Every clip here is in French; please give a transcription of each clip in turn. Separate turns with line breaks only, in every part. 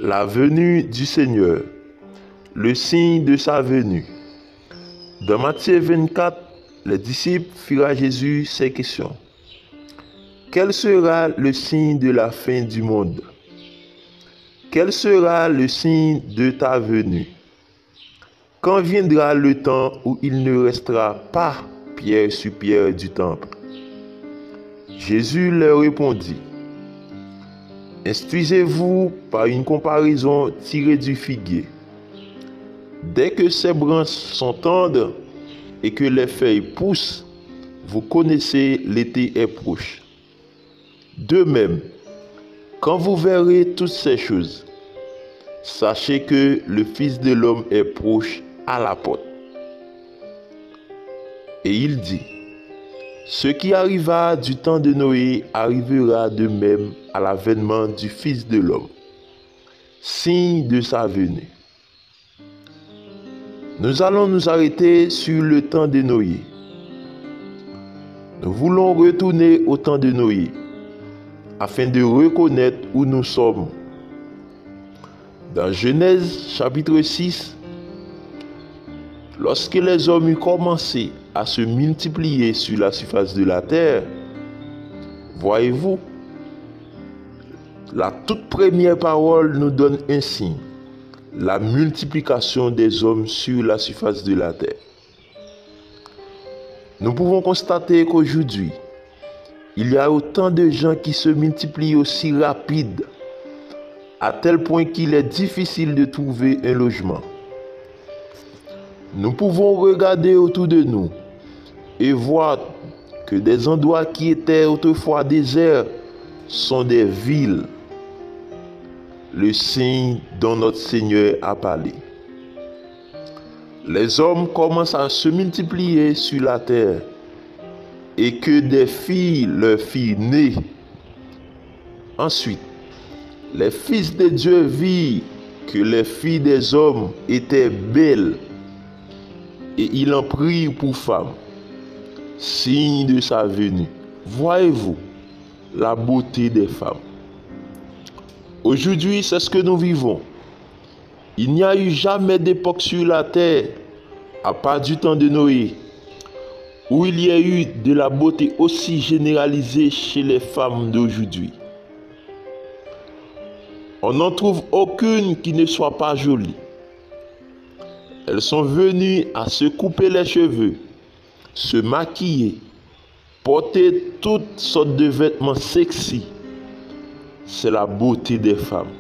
La venue du Seigneur, le signe de sa venue. Dans Matthieu 24, les disciples firent à Jésus ces questions. Quel sera le signe de la fin du monde? Quel sera le signe de ta venue? Quand viendra le temps où il ne restera pas pierre sur pierre du temple? Jésus leur répondit. Instruisez-vous par une comparaison tirée du figuier. Dès que ses branches sont tendres et que les feuilles poussent, vous connaissez l'été est proche. De même, quand vous verrez toutes ces choses, sachez que le Fils de l'homme est proche à la porte. Et il dit, ce qui arriva du temps de Noé arrivera de même à l'avènement du Fils de l'homme, signe de sa venue. Nous allons nous arrêter sur le temps de Noé. Nous voulons retourner au temps de Noé, afin de reconnaître où nous sommes. Dans Genèse chapitre 6, lorsque les hommes ont commencé à se multiplier sur la surface de la terre, voyez-vous, la toute première parole nous donne un signe, la multiplication des hommes sur la surface de la terre. Nous pouvons constater qu'aujourd'hui, il y a autant de gens qui se multiplient aussi rapide, à tel point qu'il est difficile de trouver un logement. Nous pouvons regarder autour de nous et voir que des endroits qui étaient autrefois déserts sont des villes, le signe dont notre Seigneur a parlé. Les hommes commencent à se multiplier sur la terre et que des filles, leurs filles nées. Ensuite, les fils de Dieu virent que les filles des hommes étaient belles et ils en prirent pour femmes, signe de sa venue. Voyez-vous la beauté des femmes. Aujourd'hui, c'est ce que nous vivons. Il n'y a eu jamais d'époque sur la terre, à part du temps de Noé, où il y a eu de la beauté aussi généralisée chez les femmes d'aujourd'hui. On n'en trouve aucune qui ne soit pas jolie. Elles sont venues à se couper les cheveux, se maquiller, porter toutes sortes de vêtements sexy. C'est la beauté des femmes.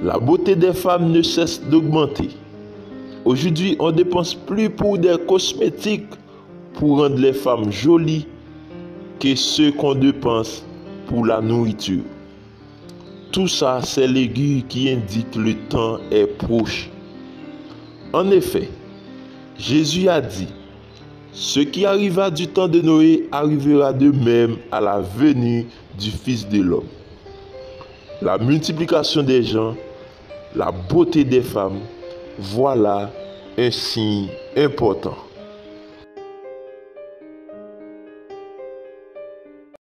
La beauté des femmes ne cesse d'augmenter. Aujourd'hui, on ne dépense plus pour des cosmétiques pour rendre les femmes jolies que ce qu'on dépense pour la nourriture. Tout ça, c'est l'aiguille qui indique que le temps est proche. En effet, Jésus a dit, ce qui arriva du temps de Noé arrivera de même à la venue du Fils de l'homme. La multiplication des gens, la beauté des femmes, voilà un signe important.